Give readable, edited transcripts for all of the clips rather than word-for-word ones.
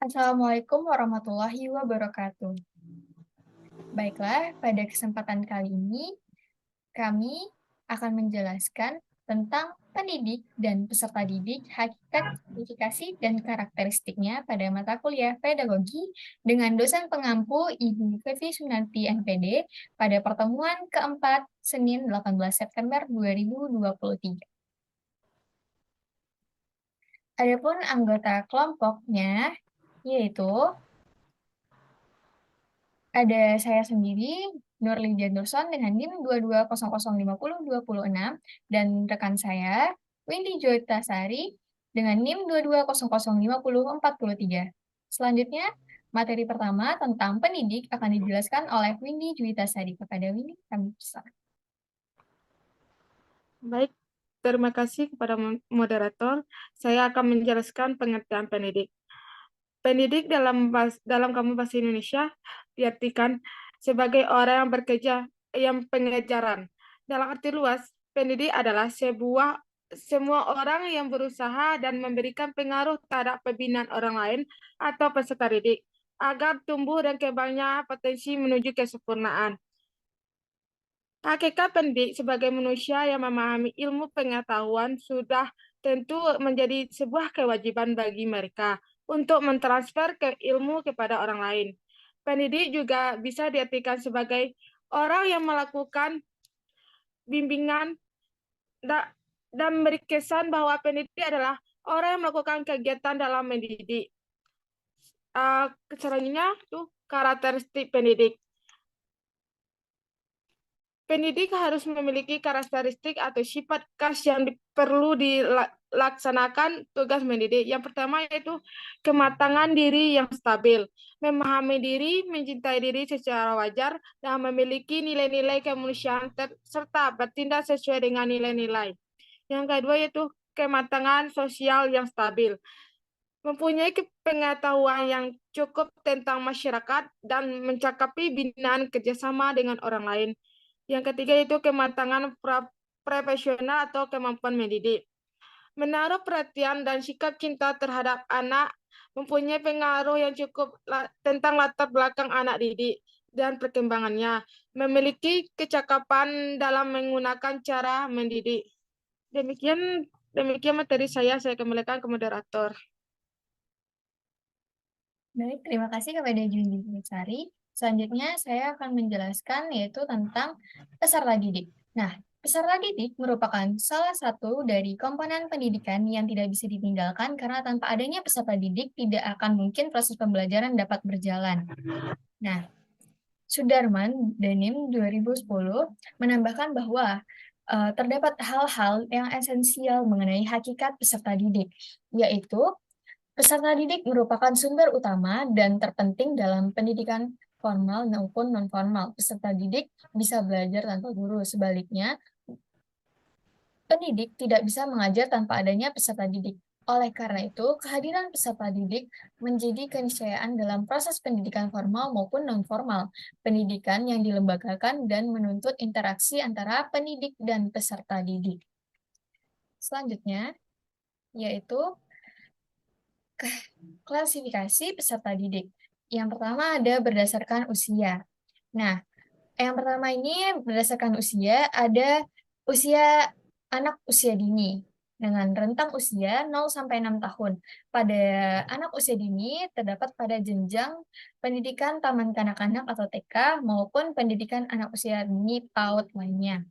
Assalamualaikum warahmatullahi wabarakatuh. Baiklah, pada kesempatan kali ini kami akan menjelaskan tentang pendidik dan peserta didik, hakikat, kualifikasi, dan karakteristiknya pada mata kuliah pedagogi dengan dosen pengampu Ibu Fevi Sunarti MPD pada pertemuan keempat Senin 18 September 2023. Adapun anggota kelompoknya yaitu ada saya sendiri, Nurli Janurson dengan NIM 22005026 dan rekan saya, Windy Joitasari dengan NIM 22005043. Selanjutnya, materi pertama tentang pendidik akan dijelaskan oleh Windy Joitasari. Kepada Windy, kami persilakan. Baik, terima kasih kepada moderator. Saya akan menjelaskan pengertian pendidik. Pendidik dalam Kamus Bahasa Indonesia diartikan sebagai orang yang bekerja, yang pengajaran. Dalam arti luas, pendidik adalah semua orang yang berusaha dan memberikan pengaruh terhadap pembinaan orang lain atau peserta didik agar tumbuh dan kembangnya potensi menuju kesempurnaan. Hakikat pendidik sebagai manusia yang memahami ilmu pengetahuan sudah tentu menjadi sebuah kewajiban bagi mereka untuk mentransfer ilmu kepada orang lain. Pendidik juga bisa diartikan sebagai orang yang melakukan bimbingan dan memberi kesan bahwa pendidik adalah orang yang melakukan kegiatan dalam mendidik. Selanjutnya tuh karakteristik pendidik. Pendidik harus memiliki karakteristik atau sifat khas yang perlu dilaksanakan tugas mendidik. Yang pertama yaitu kematangan diri yang stabil, memahami diri, mencintai diri secara wajar, dan memiliki nilai-nilai kemanusiaan serta bertindak sesuai dengan nilai-nilai. Yang kedua yaitu kematangan sosial yang stabil, mempunyai pengetahuan yang cukup tentang masyarakat dan mencakupi binaan kerjasama dengan orang lain. Yang ketiga itu kematangan profesional atau kemampuan mendidik. Menaruh perhatian dan sikap cinta terhadap anak, mempunyai pengaruh yang cukup tentang latar belakang anak didik dan perkembangannya, memiliki kecakapan dalam menggunakan cara mendidik. Demikian materi saya kembalikan ke moderator. Baik, terima kasih kepada Junji Sari. Selanjutnya saya akan menjelaskan yaitu tentang peserta didik. Nah, peserta didik merupakan salah satu dari komponen pendidikan yang tidak bisa ditinggalkan karena tanpa adanya peserta didik tidak akan mungkin proses pembelajaran dapat berjalan. Nah, Sudarman Denim 2010 menambahkan bahwa terdapat hal-hal yang esensial mengenai hakikat peserta didik, yaitu peserta didik merupakan sumber utama dan terpenting dalam pendidikan formal maupun non-formal. Peserta didik bisa belajar tanpa guru. Sebaliknya, pendidik tidak bisa mengajar tanpa adanya peserta didik. Oleh karena itu, kehadiran peserta didik menjadi keniscayaan dalam proses pendidikan formal maupun non-formal, pendidikan yang dilembagakan dan menuntut interaksi antara pendidik dan peserta didik. Selanjutnya, yaitu klasifikasi peserta didik. Yang pertama ada berdasarkan usia. Nah, yang pertama ini berdasarkan usia, ada usia anak usia dini dengan rentang usia 0 sampai 6 tahun. Pada anak usia dini terdapat pada jenjang pendidikan taman kanak-kanak atau TK maupun pendidikan anak usia dini PAUD lainnya.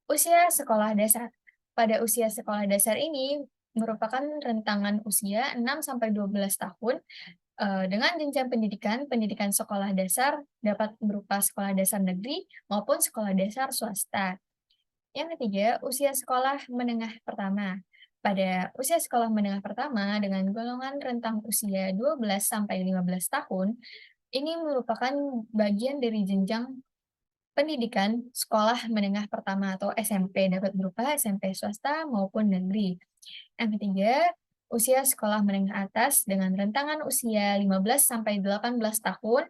Usia sekolah dasar. Pada usia sekolah dasar ini merupakan rentangan usia 6 sampai 12 tahun dengan jenjang pendidikan sekolah dasar dapat berupa sekolah dasar negeri maupun sekolah dasar swasta. Yang ketiga, usia sekolah menengah pertama. Pada usia sekolah menengah pertama dengan golongan rentang usia 12 sampai 15 tahun, ini merupakan bagian dari jenjang pendidikan sekolah menengah pertama atau SMP, dapat berupa SMP swasta maupun negeri. Yang ketiga, usia sekolah menengah atas dengan rentangan usia 15 sampai 18 tahun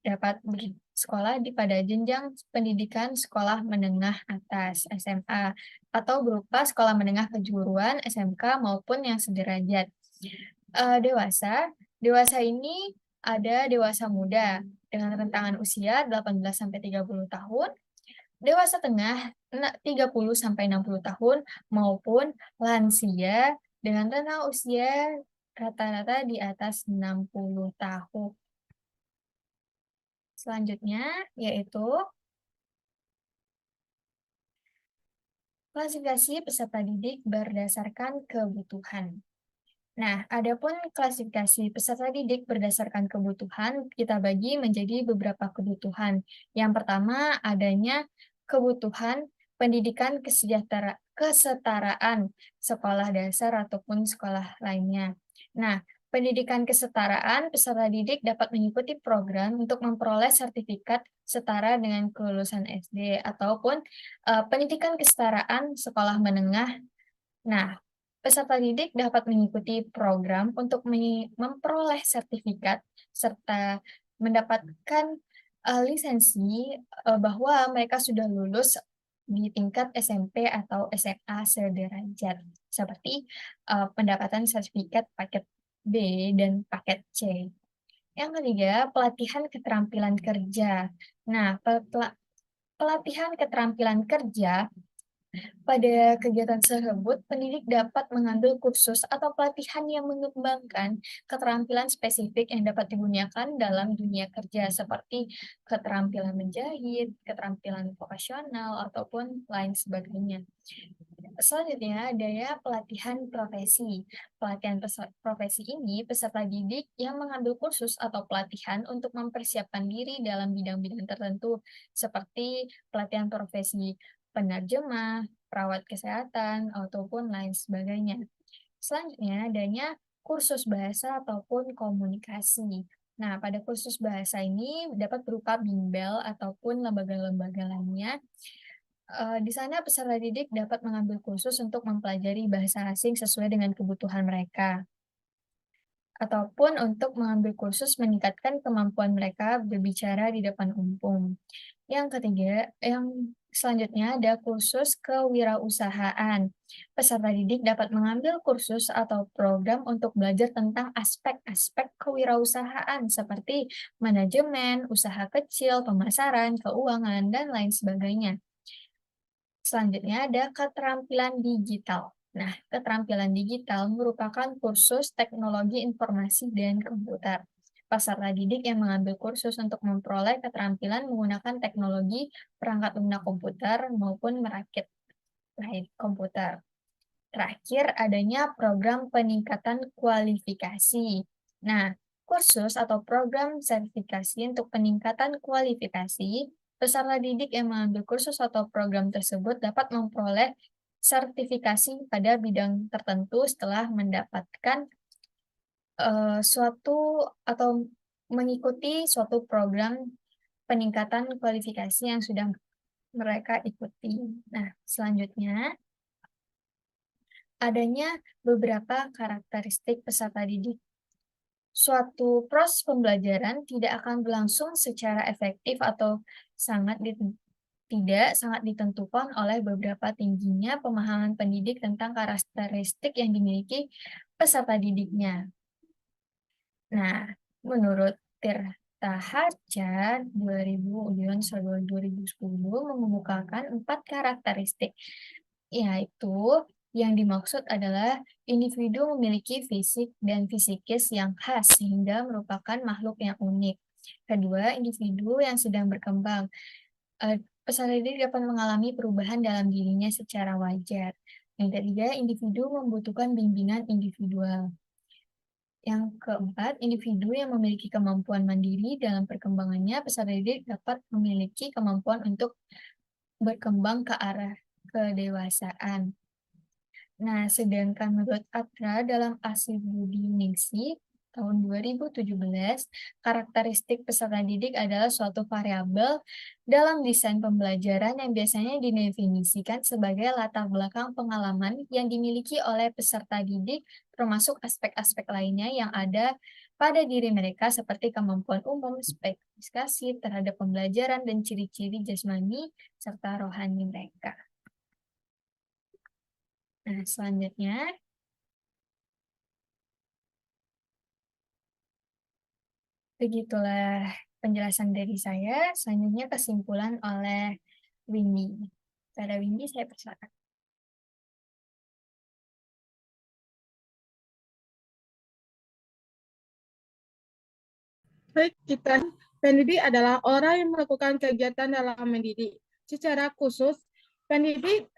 dapat bersekolah pada jenjang pendidikan sekolah menengah atas SMA atau berupa sekolah menengah kejuruan SMK maupun yang sederajat. Dewasa Dewasa ini ada dewasa muda dengan rentangan usia 18-30 tahun, dewasa tengah 30-60 tahun, maupun lansia dengan rentang usia rata-rata di atas 60 tahun. Selanjutnya yaitu klasifikasi peserta didik berdasarkan kebutuhan. Nah, adapun klasifikasi peserta didik berdasarkan kebutuhan, kita bagi menjadi beberapa kebutuhan. Yang pertama, adanya kebutuhan pendidikan kesetaraan sekolah dasar ataupun sekolah lainnya. Nah, pendidikan kesetaraan, peserta didik dapat mengikuti program untuk memperoleh sertifikat setara dengan kelulusan SD ataupun pendidikan kesetaraan sekolah menengah. Nah, peserta didik dapat mengikuti program untuk memperoleh sertifikat serta mendapatkan lisensi bahwa mereka sudah lulus di tingkat SMP atau SMA sederajat, seperti pendapatan sertifikat paket B dan paket C. Yang ketiga, pelatihan keterampilan kerja. Nah, pelatihan keterampilan kerja pada kegiatan tersebut, pendidik dapat mengambil kursus atau pelatihan yang mengembangkan keterampilan spesifik yang dapat digunakan dalam dunia kerja, seperti keterampilan menjahit, keterampilan vokasional, ataupun lain sebagainya. Selanjutnya, adanya pelatihan profesi. Pelatihan profesi ini peserta didik yang mengambil kursus atau pelatihan untuk mempersiapkan diri dalam bidang-bidang tertentu, seperti pelatihan profesi penerjemah, perawat kesehatan, ataupun lain sebagainya. Selanjutnya, adanya kursus bahasa ataupun komunikasi. Nah, pada kursus bahasa ini dapat berupa bimbel ataupun lembaga-lembaga lainnya. Di sana peserta didik dapat mengambil kursus untuk mempelajari bahasa asing sesuai dengan kebutuhan mereka, ataupun untuk mengambil kursus meningkatkan kemampuan mereka berbicara di depan umum. Yang ketiga, yang selanjutnya ada kursus kewirausahaan. Peserta didik dapat mengambil kursus atau program untuk belajar tentang aspek-aspek kewirausahaan seperti manajemen, usaha kecil, pemasaran, keuangan, dan lain sebagainya. Selanjutnya ada keterampilan digital. Nah, keterampilan digital merupakan kursus teknologi informasi dan komputer. Peserta didik yang mengambil kursus untuk memperoleh keterampilan menggunakan teknologi perangkat lunak komputer maupun merakit komputer. Terakhir, adanya program peningkatan kualifikasi. Nah, kursus atau program sertifikasi untuk peningkatan kualifikasi, peserta didik yang mengambil kursus atau program tersebut dapat memperoleh sertifikasi pada bidang tertentu setelah mendapatkan suatu atau mengikuti suatu program peningkatan kualifikasi yang sudah mereka ikuti. Nah, selanjutnya adanya beberapa karakteristik peserta didik. Suatu proses pembelajaran tidak akan berlangsung secara efektif atau tidak sangat ditentukan oleh beberapa tingginya pemahaman pendidik tentang karakteristik yang dimiliki peserta didiknya. Nah, menurut Tirta Harja 2010 mengemukakan 4 karakteristik, yaitu yang dimaksud adalah individu memiliki fisik dan fisikis yang khas sehingga merupakan makhluk yang unik. Kedua, individu yang sedang berkembang. Peserta didik dapat mengalami perubahan dalam dirinya secara wajar. Yang ketiga, individu membutuhkan bimbingan individual. Yang keempat, individu yang memiliki kemampuan mandiri dalam perkembangannya, peserta didik dapat memiliki kemampuan untuk berkembang ke arah kedewasaan. Nah, sedangkan menurut Atra dalam Asih Budi Ningsih tahun 2017, karakteristik peserta didik adalah suatu variabel dalam desain pembelajaran yang biasanya didefinisikan sebagai latar belakang pengalaman yang dimiliki oleh peserta didik, termasuk aspek-aspek lainnya yang ada pada diri mereka seperti kemampuan umum, spesifikasi terhadap pembelajaran, dan ciri-ciri jasmani serta rohani mereka. Nah, selanjutnya Begitulah penjelasan dari saya. Selanjutnya kesimpulan oleh Windy. Pada Windy, saya persilakan. Baik, kita pendidik adalah orang yang melakukan kegiatan dalam mendidik. Secara khusus, pendidik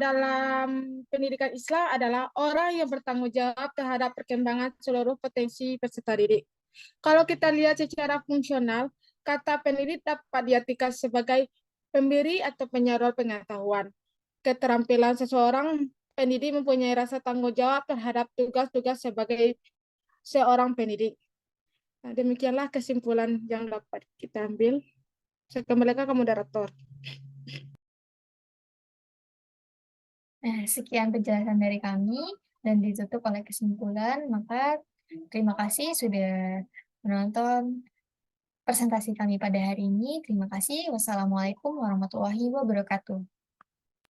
dalam pendidikan Islam adalah orang yang bertanggung jawab terhadap perkembangan seluruh potensi peserta didik. Kalau kita lihat secara fungsional, kata pendidik dapat diartikan sebagai pemberi atau penyalur pengetahuan. Keterampilan seseorang pendidik mempunyai rasa tanggung jawab terhadap tugas-tugas sebagai seorang pendidik. Nah, demikianlah kesimpulan yang dapat kita ambil. Saya kembalikan ke moderator. Nah, sekian penjelasan dari kami dan ditutup oleh kesimpulan. Maka terima kasih sudah menonton presentasi kami pada hari ini. Terima kasih. Wassalamualaikum warahmatullahi wabarakatuh.